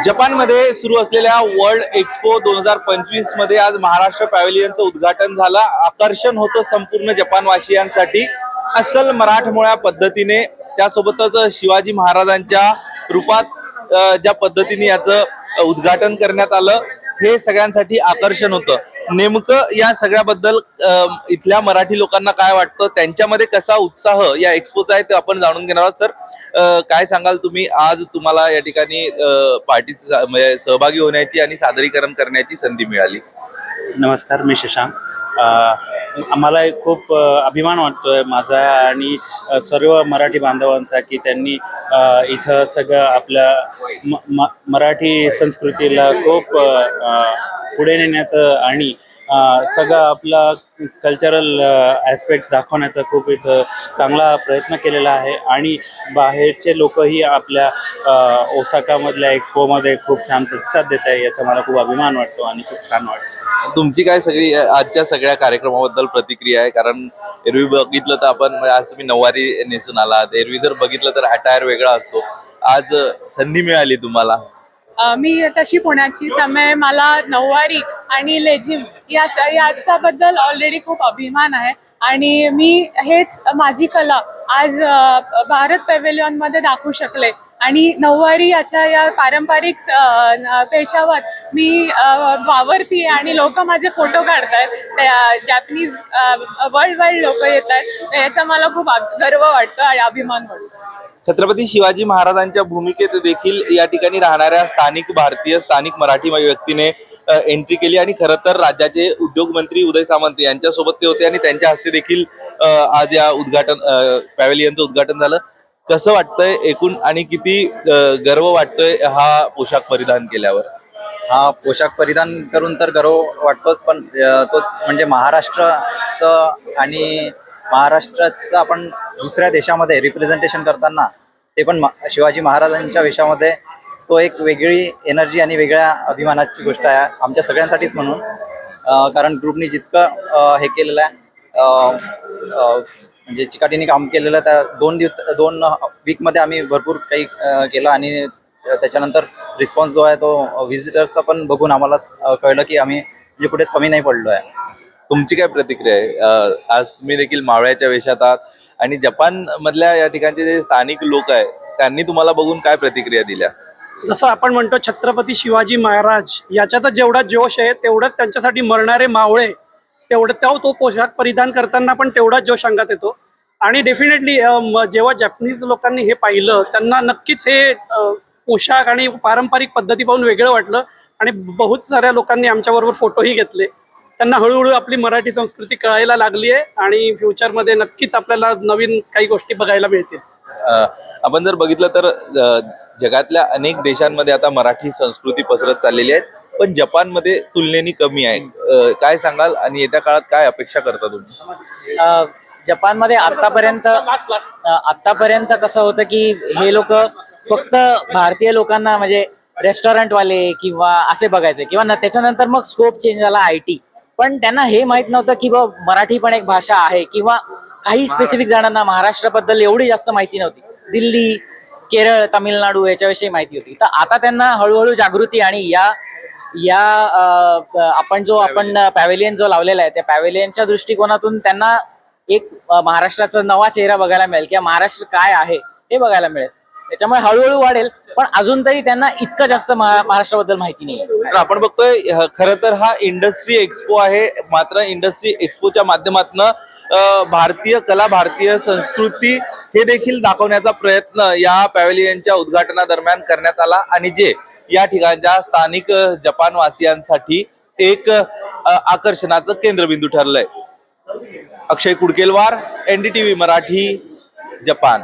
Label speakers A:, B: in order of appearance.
A: जपानमध्ये सुरू असलेल्या वर्ल्ड एक्सपो 2025 मध्ये आज महाराष्ट्र पॅव्हेलियनचं उद्घाटन झालं। आकर्षण होतं संपूर्ण जपानवासियांसाठी अस्सल मराठमोळ्या पद्धतीने, त्यासोबतच शिवाजी महाराजांच्या रूपात ज्या पद्धतीने याचं उद्घाटन करण्यात आलं हे सगळ्यांसाठी आकर्षण होतं। नेमकं या सगळ्याबद्दल इथल्या मराठी लोकांना काय वाटतं, त्यांच्यामध्ये कसा उत्साह या एक्सपोचा आहे ते आपण जाणून घेणार आहोत। सर, काय सांगाल तुम्ही? आज तुम्हाला या ठिकाणी पार्टीचे म्हणजे सहभागी होण्याची आणि सादरीकरण करण्याची संधी मिळाली।
B: नमस्कार, मी शशांक। आम्हाला एक खूप अभिमान वाटतोय माझा आणि सर्व मराठी बांधवांचा की त्यांनी इथं सगळं आपल्या मराठी संस्कृतीला खूप पुढे नेण्याचं आणि सगळं आपला कल्चरल ॲस्पेक्ट दाखवण्याचा खूप इथं चांगला प्रयत्न केलेला आहे आणि बाहेरचे लोकही आपल्या ओसाकामधल्या एक्सपोमध्ये खूप छान प्रतिसाद देत आहे, याचा मला खूप अभिमान वाटतो आणि खूप छान वाटतं।
A: तुमची काय सगळी आजच्या सगळ्या कार्यक्रमाबद्दल प्रतिक्रिया आहे? कारण एरवी बघितलं तर आपण आज तुम्ही नऊवारी नेसून आलात, एरवी जर बघितलं तर अटायर वेगळा असतो, आज संधी मिळाली तुम्हाला।
C: मी तशी पुण्याची, त्यामुळे मला नऊवारी आणि लेझिम याच्याबद्दल ऑलरेडी खूप अभिमान आहे आणि मी हेच माझी कला आज भारत पॅव्हेलियनमध्ये दाखवू शकले आणि नऊवारी अशा या पारंपरिक पेशावर मी वावरती आणि लोक माझे फोटो काढतायत, जॅपनीज वर्ल्ड वाईड लोक येत आहेत, याचा मला खूप गर्व वाटतो आणि अभिमान वाटतो।
A: छत्रपती शिवाजी महाराजांच्या भूमिकेत देखील या ठिकाणी राहणाऱ्या स्थानिक मराठी व्यक्तीने एंट्री केली आणि खरं तर राज्याचे उद्योग मंत्री उदय सामंत यांच्यासोबत ते होते आणि त्यांच्या हस्ते देखील आज या पॅव्हेलियनचं उद्घाटन झालं। कसं वाटतंय एकूण आणि किती गर्व वाटतोय हा पोशाख परिधान केल्यावर?
D: हा पोशाख परिधान करून तर गर्व वाटतोच, पण तोच म्हणजे महाराष्ट्राचं आणि महाराष्ट्राचं आपण दुसऱ्या देशामध्ये रिप्रेझेंटेशन करताना ते पण शिवाजी महाराजांच्या वेशामध्ये तो एक वेगळी एनर्जी आणि वेगळ्या अभिमानाची गोष्ट आहे आमच्या सगळ्यांसाठीच म्हणून। कारण ग्रुपनी जितकं हे केलेलं आहे, म्हणजे चिकाटीने काम केलेलं, त्या 2 वीकमध्ये आम्ही भरपूर काही केलं आणि त्याच्यानंतर रिस्पॉन्स जो आहे तो व्हिजिटर्सचा पण बघून आम्हाला कळलं की आम्ही म्हणजे कुठेच कमी नाही पडलो आहे।
A: तुमची काय प्रतिक्रिया आहे? आज तुम्ही देखील मावळ्याच्या वेशात आहात आणि जपान मधल्या या ठिकाणचे जे स्थानिक लोक आहेत त्यांनी तुम्हाला बघून काय प्रतिक्रिया दिल्या?
E: जसं आपण म्हणतो छत्रपती शिवाजी महाराज याच्यातच जेवढा जोश आहे तेवढंच त्यांच्यासाठी मरणारे मावळे तो पोशाख परिधान करताना पण तेवढाच जोश अंगात येतो आणि डेफिनेटली जेव्हा जॅपनीज लोकांनी हे पाहिलं त्यांना नक्कीच हे पोशाख आणि पारंपरिक पद्धती पाहून वेगळं वाटलं आणि बहुत साऱ्या लोकांनी आमच्याबरोबर फोटोही घेतले। त्यांना हळूहळू आपली मराठी संस्कृती कळायला लागली आहे आणि फ्युचरमध्ये नक्कीच आपल्याला नवीन काही गोष्टी बघायला मिळतील।
A: आपण जर बघितलं तर जगातल्या अनेक देशांमध्ये आता मराठी संस्कृती पसरत चाललेली आहे, पण जपानमध्ये तुलनेने कमी आहे। काय सांगाल आणि येत्या काळात काय अपेक्षा करता तुम्ही?
F: जपानमध्ये आतापर्यंत कसं होतं की हे लोक फक्त भारतीय लोकांना म्हणजे रेस्टॉरंटवाले किंवा असे बघायचे किंवा त्याच्यानंतर मग स्कोप चेंज झाला IT, पण त्यांना हे माहित नव्हतं की मराठी पण एक भाषा आहे किंवा काही स्पेसिफिक जणांना महाराष्ट्राबद्दल एवढी जास्त माहिती नव्हती। दिल्ली, केरळ, तामिळनाडू याच्याविषयी माहिती होती, तर आता त्यांना हळूहळू जागृती आणि आपण पॅव्हेलियन जो लावलेला आहे त्या पॅव्हेलियनच्या दृष्टिकोनातून त्यांना एक महाराष्ट्राचा नवा चेहरा बघायला मिळेल किंवा महाराष्ट्र काय आहे हे बघायला मिळेल, त्याच्यामुळे हळूहळू वाढेल, पण अजून तरी त्यांना इतकं जास्त महाराष्ट्राबद्दल माहिती नाही।
A: तर आपण बघतोय खरं तर हा इंडस्ट्री एक्सपो आहे, मात्र इंडस्ट्री एक्सपोच्या माध्यमातून भारतीय कला, भारतीय संस्कृती हे देखील दाखवण्याचा प्रयत्न या पॅव्हेलियनच्या उद्घाटनादरम्यान करण्यात आला आणि जे या ठिकाणच्या स्थानिक जपानवासियांसाठी एक आकर्षणाचं केंद्रबिंदू ठरलंय। अक्षय कुडकेलवार, NDTV मराठी, जपान।